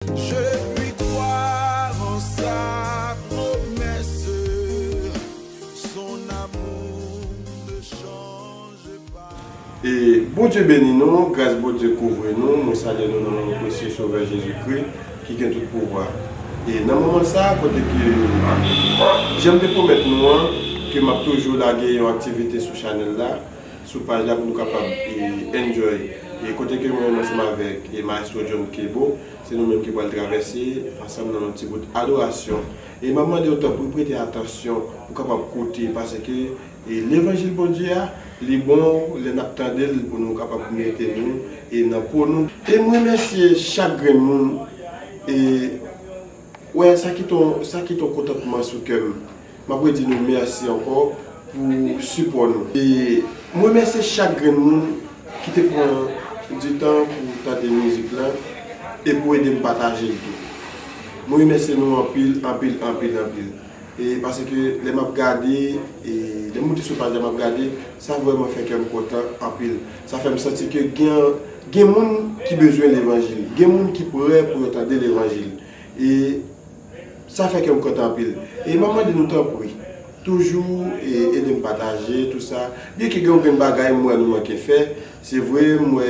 Je puis croire en sa promesse, son amour ne change pas. Et bon Dieu bénit nous, grâce bon Dieu couvre nous, nous saluons nous dans notre précieux Sauveur Jésus-Christ qui a tout pouvoir. Et dans le moment ça, côté que j'aime te promettre nous que m'a toujours lagué une activité sur channel là, sur page là pour nous capables enjoy. Et côté que moi ensemble avec Maestro John Kebo, c'est nous-mêmes qui allons traverser ensemble dans notre petit bout d'adoration. Et maman demandé autant pour prêter attention, pour capable écouter parce que l'évangile bon Dieu les bons, les n'attendent pour nous capables de mettre nous et pour nous. Et moi remercie chaque monde et ouais ça qui ton contentement sur cœur. Je veux dire nous merci encore pour support nous. Et moi remercie chaque monde qui te prend du temps pour ta musique là et pour aider me partager tout. Moi remercie nous en pile. Et parce que les m'a regardé et les gens qui sont pas m'a regardé, ça vraiment fait que je suis content en pile. Ça fait me sentir que il y a des gens qui ont besoin de l'évangile, il y a des gens qui pourraient pour entendre l'évangile. Et ça fait que je suis content en pile. Et maman de nous temps pour toujours et de me partager tout ça. Bien que j'ai des bagages moi nous manquer faire, c'est vrai moi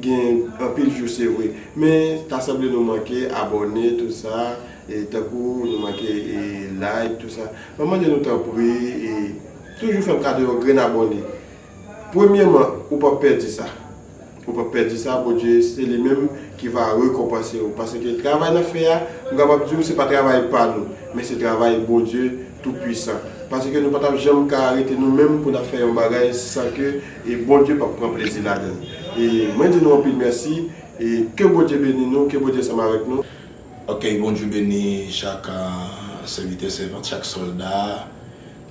un pile jour c'est vrai. Mais ça semble nous manquer abonner tout ça. Et d'un coup, nous manquons like, tout ça. Maman de nous temps pour et toujours faire un cadeau aux grain abonné. Premièrement, on ne peut pas perdre ça. On ne peut pas perdre ça, pour Dieu, c'est lui-même qui va récompenser. Parce que le travail qu'on fait, nous ne dire c'est pas travail par nous, mais c'est travail bon Dieu tout-puissant. Parce que nous ne pouvons jamais arrêter nous-mêmes pour faire un bagage sans que bon Dieu ne prenne plaisir là-dedans. Et moi, je dis nous un peu merci et que bon Dieu bénisse nous, que bon Dieu soit avec nous. Ok, bon Dieu bénit chaque serviteur, servante, chaque soldat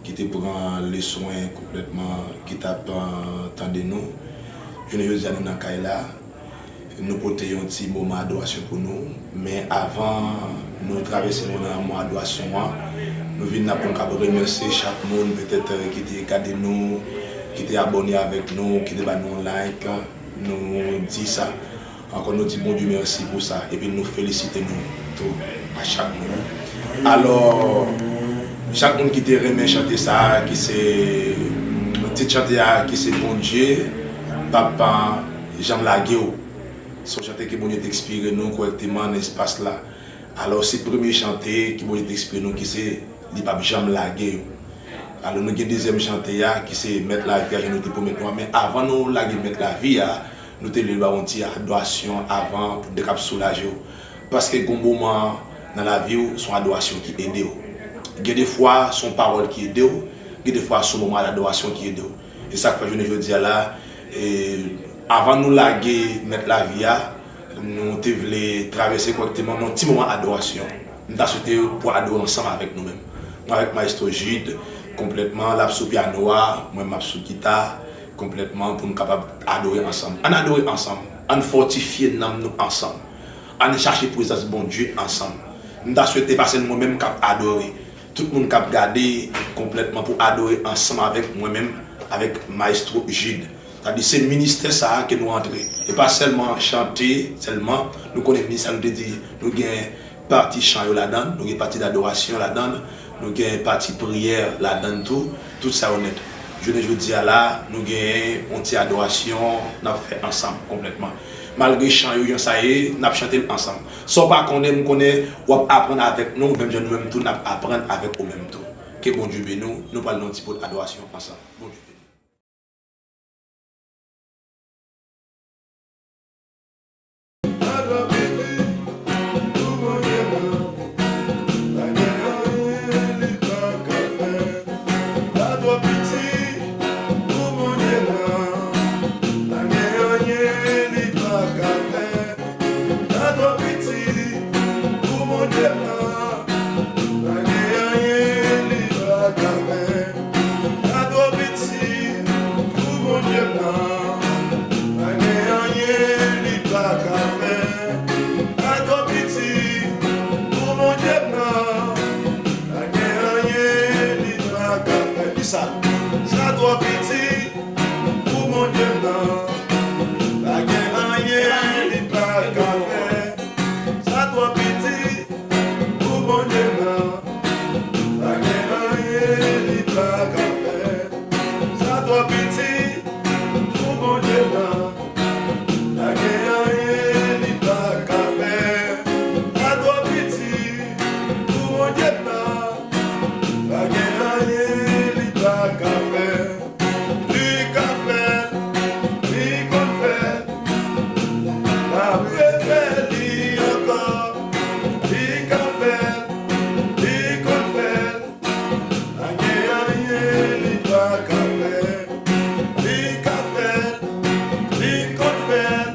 qui te prend les soins complètement, qui t'attend de nous. Je ne veux dire nous dans Kaila, nous portons un petit moment d'adoration pour nous, mais avant nous traverser un moment d'adoration, nous venons pour remercier chaque monde peut-être qui t'a regardé nous, qui t'a abonné avec nous, qui t'a nous like, nous dit ça. Encore nous disons bon Dieu merci pour ça et puis nous félicitons nous tout à chaque moment. Alors, chaque monde qui te remet chanter ça, qui c'est petit chanter qui c'est bon Dieu, papa Jean Lagueo. Son chanter que bon Dieu t'explique nous correctement dans l'espace là. Alors c'est le premier chanter qui bon Dieu t'explique nous qui c'est le pape Jean Lagueo. Alors nous avons deuxième chanter qui c'est mettre la vie à nous pour mettre mais avant nous la mettre la vie nous te lever une petite adoration avant pour de soulager parce que un moment dans la vie son adoration qui aide il y a des fois son parole qui aide il y a des fois son moment d'adoration qui aide et ça que je veux dire là avant nous laguer mettre la vie nous te voulons traverser correctement un petit moment d'adoration nous avons souhaité pour adorer ensemble avec nous-mêmes avec Maestro Jude complètement la sous piano moi ma sous guitare complètement pour nous capables d'adorer ensemble. On adorer ensemble, on fortifier nous ensemble, on chercher présence bon Dieu ensemble. Nous avons souhaité passer nous-mêmes cap adorer. Tout le monde cap garder complètement pour adorer ensemble avec moi-même, avec Maestro Jude. C'est-à-dire c'est le ministère ça que nous entrons. Et pas seulement chanter, seulement nous connaissons ça nous dit nous avons partie chant là-dedans, nous avons partie d'adoration là-dedans, nous avons partie prière là-dedans tout ça honnête. Je veux dire là, nous avons une petite adoration, nous avons fait ensemble complètement. Malgré le chant, ça y est, nous avons chanté ensemble. Sans pas qu'on aime, ou apprendre avec nous, même nous-mêmes tout, nous apprendre avec nous-mêmes tout. Que bon Dieu bénisse nous, nous parlons un petit peu d'adoration ensemble. Bon Dieu. trop petit pour mon Dieu là. La guerre n'est pas qu'à faire. Ça trop petit pour mon Dieu là. La guerre n'est pas qu'à faire. Ça trop petit pour mon Dieu là. La guerre n'est pas qu'à faire. Lui qu'à faire, lui qu'on fait. La préfère lui encore. Lui qu'à faire, lui qu'on fait. La guerre n'est pas qu'à faire. Lui qu'à faire, lui qu'on fait.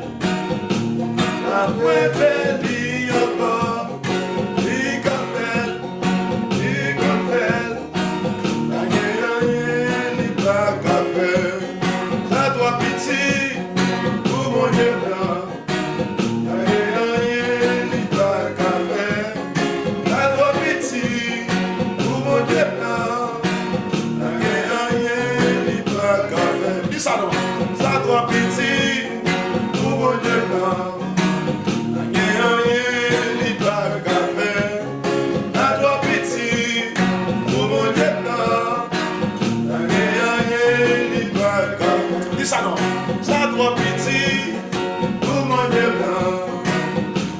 La préfère lui encore. Lui qu'à faire, lui qu'on fait. La guerre n'est pas qu'à faire. Ça doit pitié pour mon Dieu là. La guerre n'est pas qu'à faire. Ça doit pitié pour mon Dieu là. La guerre n'est pas qu'à faire. Dis ça non. Ça doit pitié pour mon Dieu là. La guerre n'est pas qu'à faire. Ça doit pitié pour mon Dieu là. La guerre n'est pas qu'à faire. Dis ça non. Ça doit pitié pour mon Dieu là.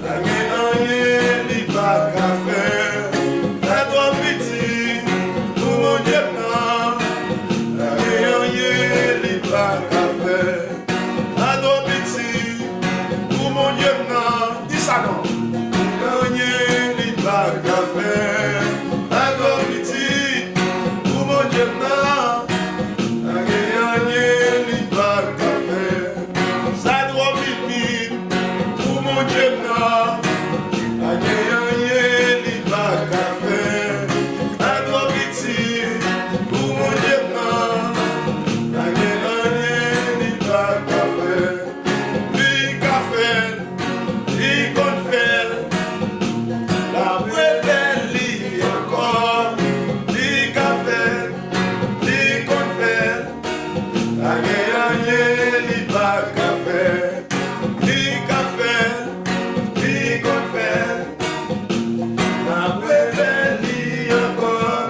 La guerre n'est pas qu'à faire. Ça doit pitié pour mon Dieu là. La guerre n'est pas qu'à faire. Ça doit pitié pour mon Dieu là. Dis ça non. La guerre n'est pas qu'à faire. Ça doit pitié pour mon Dieu là. La guerre n'est pas qu'à faire. Ça doit pitié pour mon Dieu là. La guerre n'est pas qu'à faire. Ça doit pitié pour mon Dieu là. La guerre n'est pas qu'à faire. Lui qu'à faire, lui qu'on fait. La préfère lui encore. Lui qu'à faire, lui qu'on fait. La guerre n'est pas qu'à faire. Lui qu'à faire, lui qu'on fait. La préfère lui encore.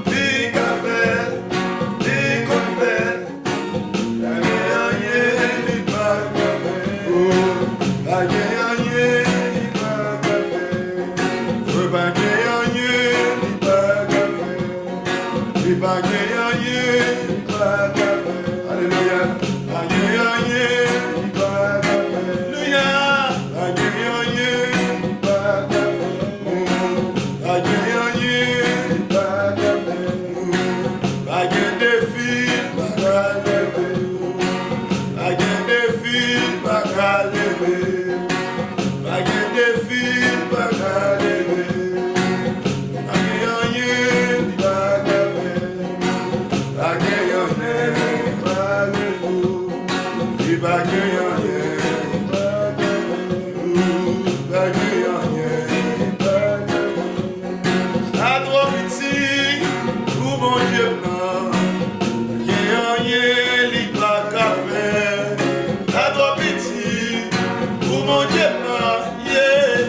Lui qu'à faire, lui qu'on fait. La guerre n'est pas qu'à faire. Oh, la guerre n'est pas qu'à faire. Oh, la guerre n'est pas qu'à faire. Oui, la guerre n'est pas qu'à faire. Alléluia. La guerre n'est pas qu'à faire. Alléluia. La guerre n'est pas qu'à faire. Oh, la guerre n'est pas qu'à faire. Oh, la guerre des filles pas qu'à lever. Oh, la guerre des filles pas qu'à lever. La guerre des filles pas qu'à lever. La guerre n'est pas qu'à faire. La guerre n'est pas lever. Et la guerre n'est pas qu'à faire. La guerre n'est pas qu'à faire. Ça doit pitié pour mon Dieu là. La guerre n'est pas qu'à faire. Ça doit pitié pour mon Dieu là. Yeah.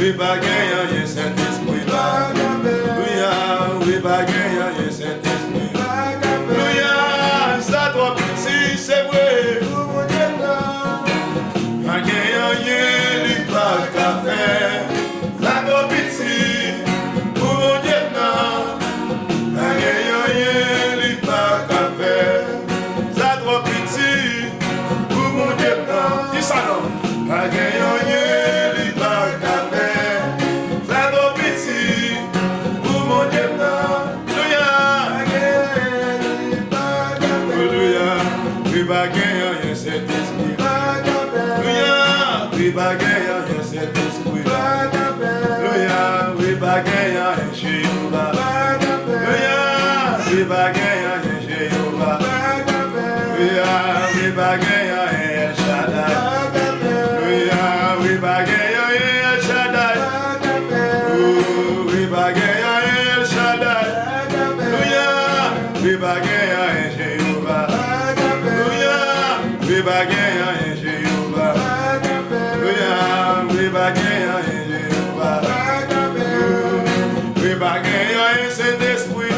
We bagaille, yes, and this we bagaille, yes, and this we ça doit petit, c'est vrai. Bagaille, il pas café. Ça doit petit, pour mon Dieu, bagaille, il pas café. Ça doit petit, pour mon Dieu, dis ça non. Bagaille, we bagaille, yes, it is we Hallelujah, we bagaille, yes, Jehovah. Hallelujah, we bagaille, yes, Jehovah. Hallelujah, we bagaille, yes, Shaddai. Hallelujah, we bagaille, yes, Shaddai. We bagaille, yes, Shaddai. Hallelujah, we bagaille, yes, Jehovah. Hallelujah, we bagaille, yes, Jehovah. We bagaille, we bagaille, c'est d'esprit.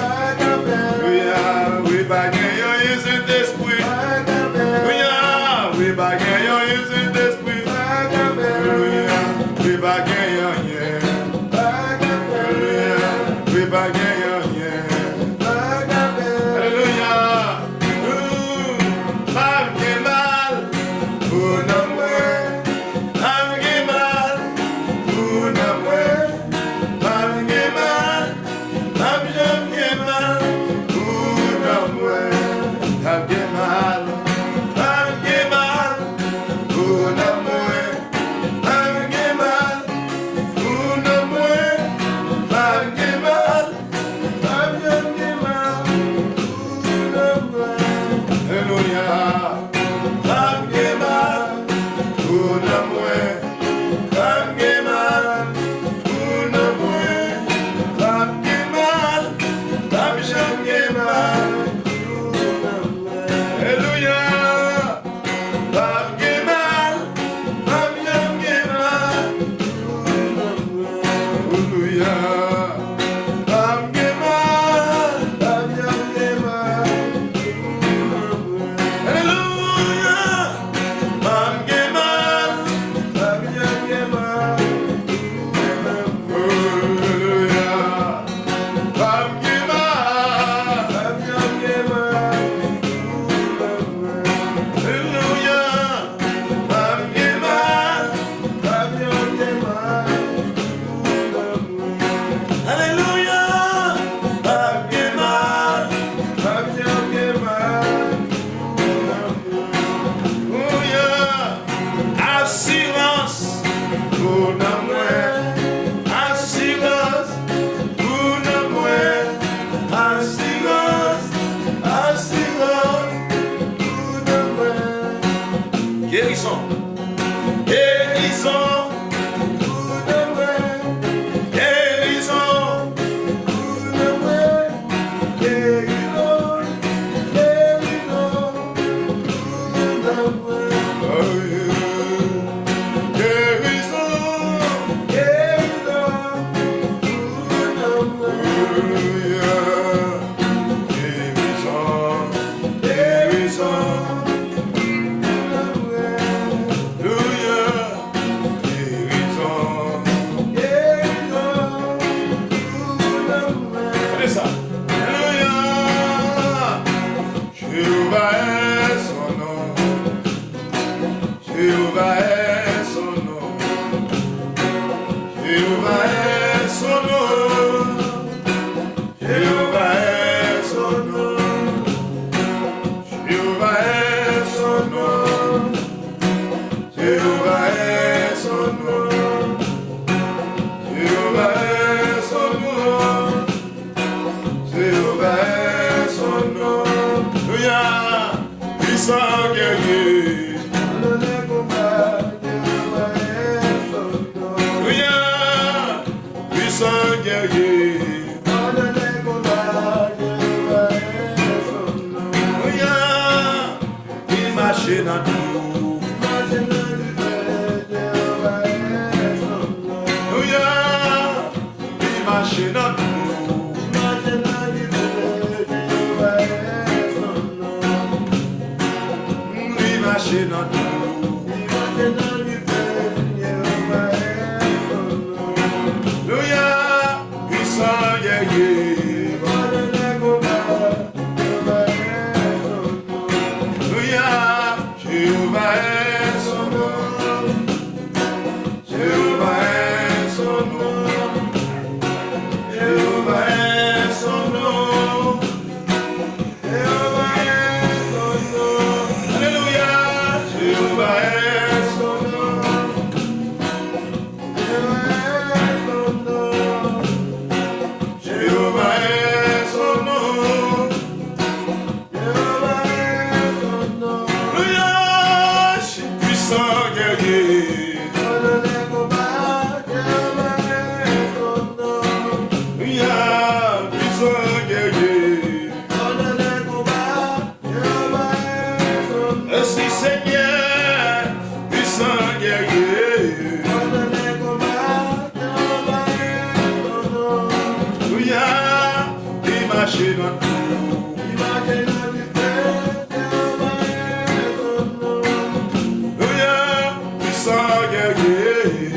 guerrier.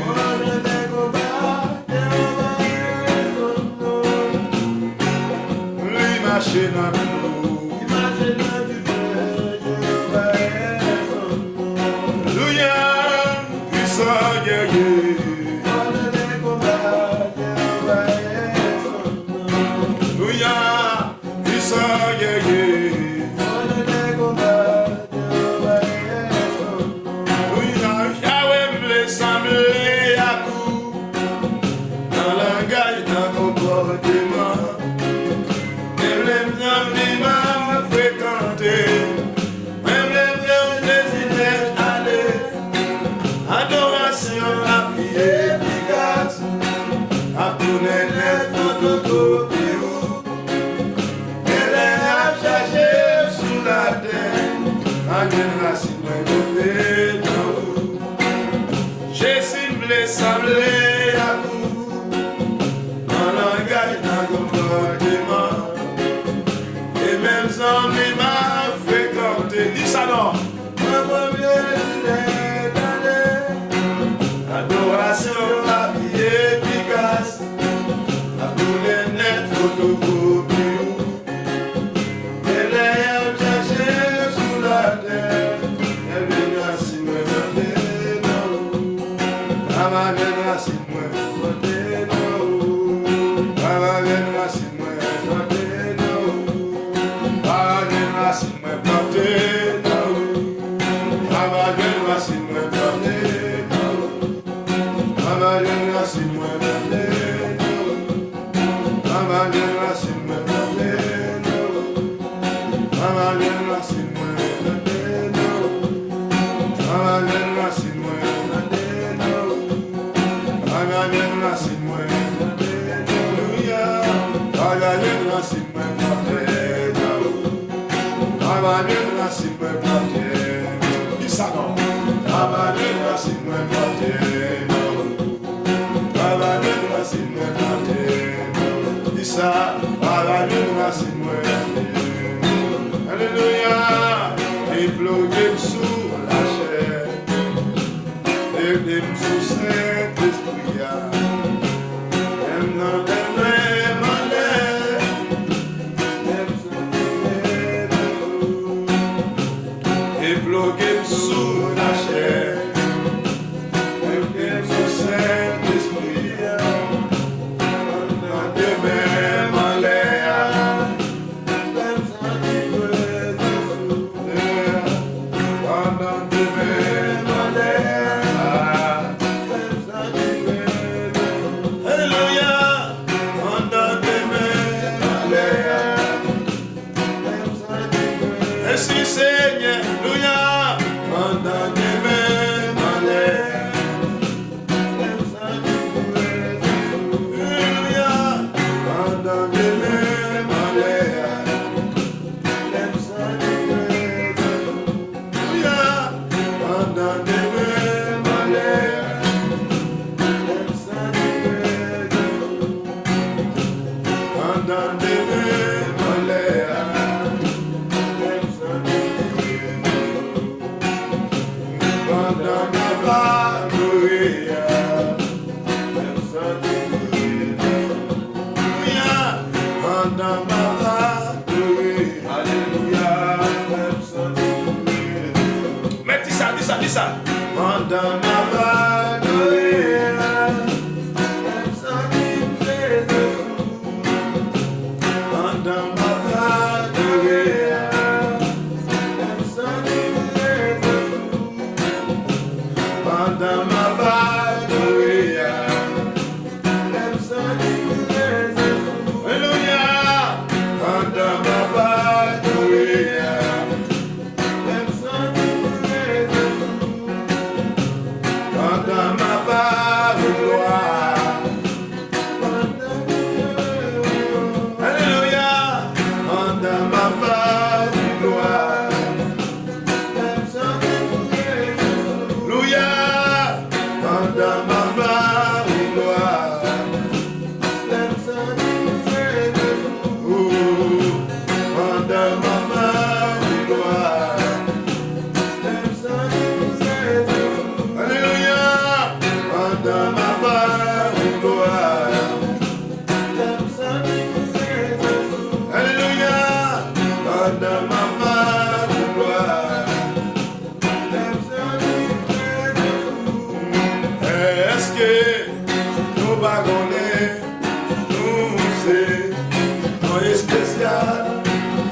Lui marcher dans l'eau. Alléluia, puissant guerrier. Alléluia, puissant guerrier. J'ai ciblé, sablé à vous, en langage d'un comportement, et même sans m'a fréquenté. Dis ça non. Ma première adoration, la vie efficace, à tous les nets photocopies. Alléluia, et bloqué sous la chair, et sous Saint-Esprit, même dans les mêmes malheurs, et bloqué sous la chair, et sous Saint-Esprit, dans les mêmes malheurs. Alléluia. que nous bagonnons, nous c'est un spécial,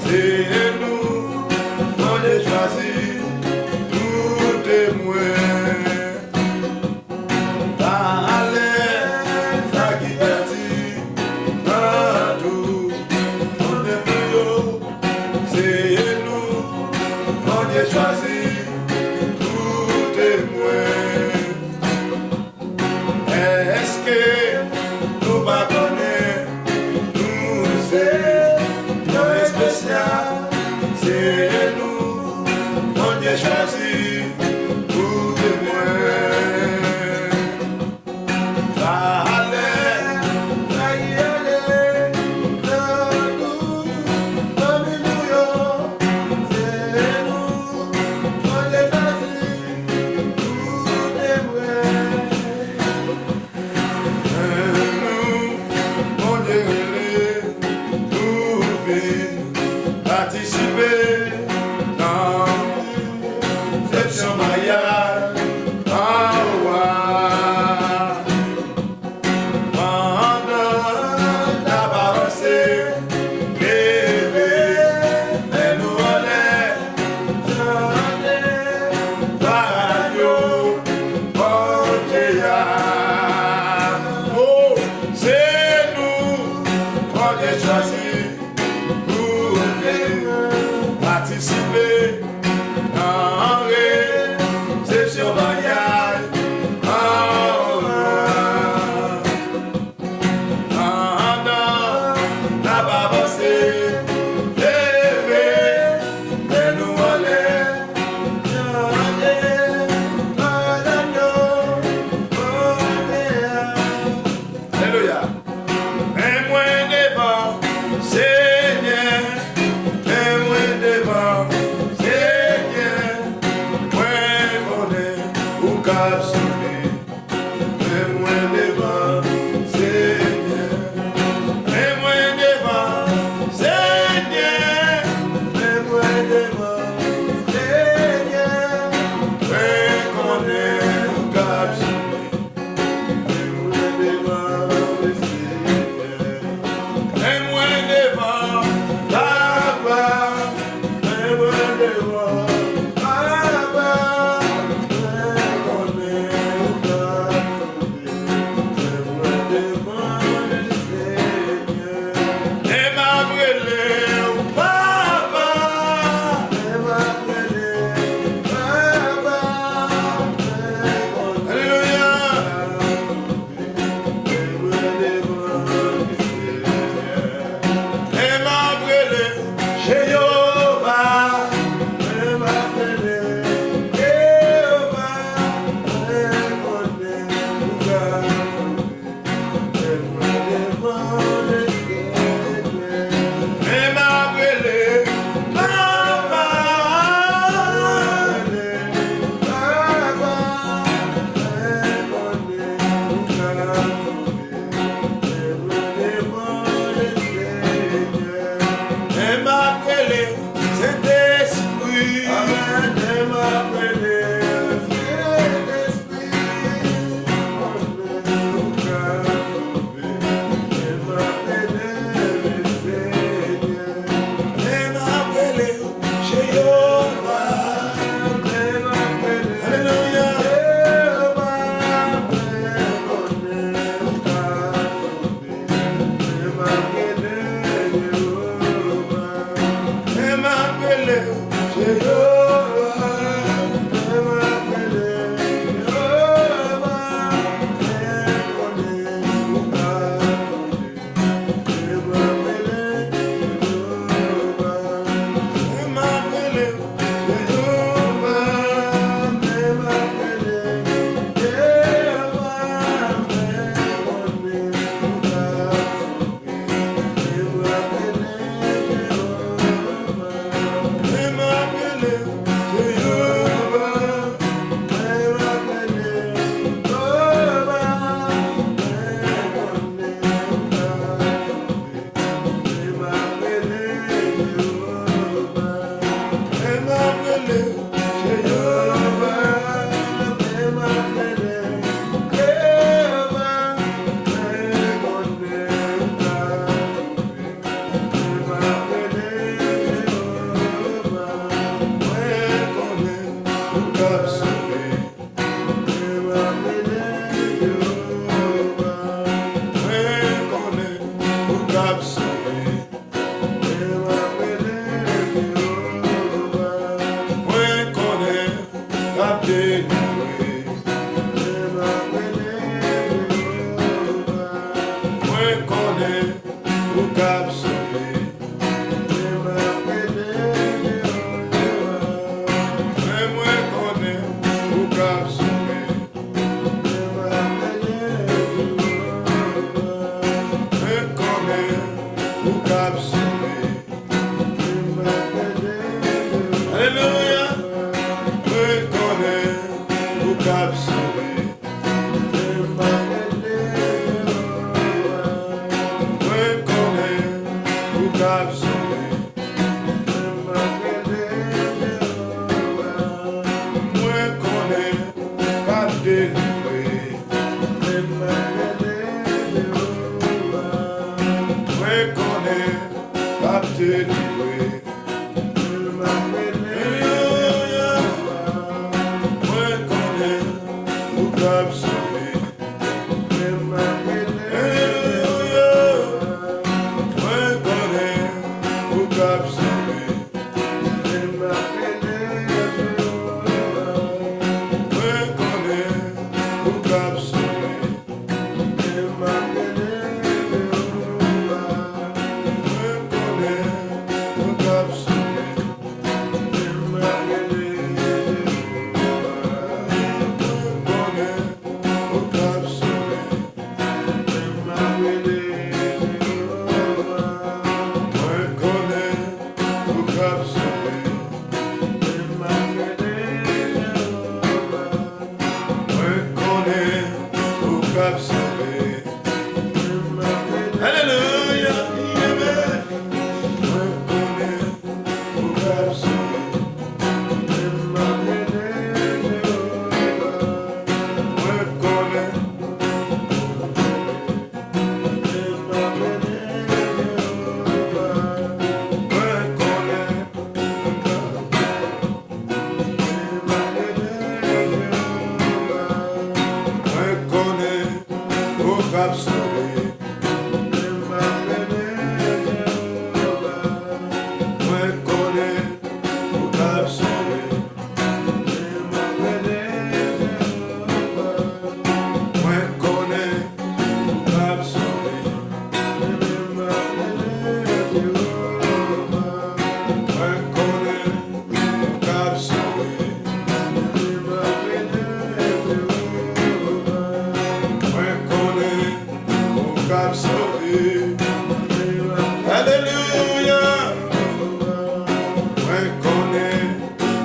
c'est nous, on est choisi, nous témoins. Choisi tout témoin. Est-ce que nous pas connaître, nous c'est un spécial, c'est nous, on est choisi tout témoin. Participer dans cette mariage en roi. Pendant la balancée, bébé, mais nous allons chanter radio, oh, c'est nous, on est choisi. Participer en réception mariage pendant la bavancée, bébé, mais nous allons chanter alléluia. Mais moi devant Seigneur, délivré. Alléluia. Moi connais ou cap sauvé. Alléluia. Moi connais ou cap sauvé. Moi connais ou cap sauvé. Alléluia, Alléluia, moi connais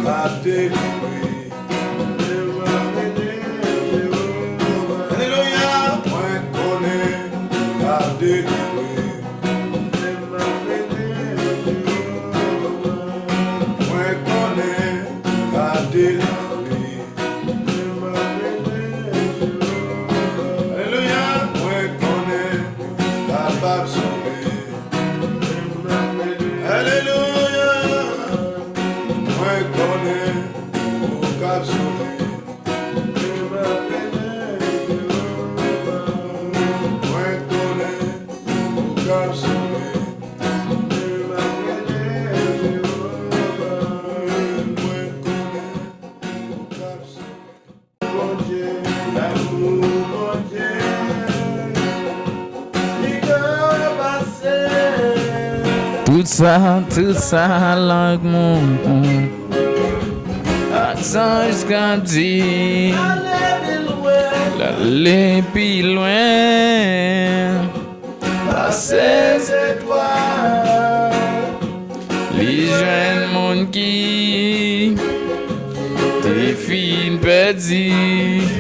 la délivré. Alléluia, moi connais la délivré. Moi connais la délivré. Alléluia, moi connais la barbe sauvée. Alléluia, moi connais au cap sauvé. Moi connais au cap sauvé. Moi connais au cap sauvé. Mon Dieu, l'amour, mon Dieu, il peut passer. Tout ça, l'amour. Accent jusqu'à dire, l'aller plus loin. À ces étoiles, les jeunes monde qui, tes filles perdues.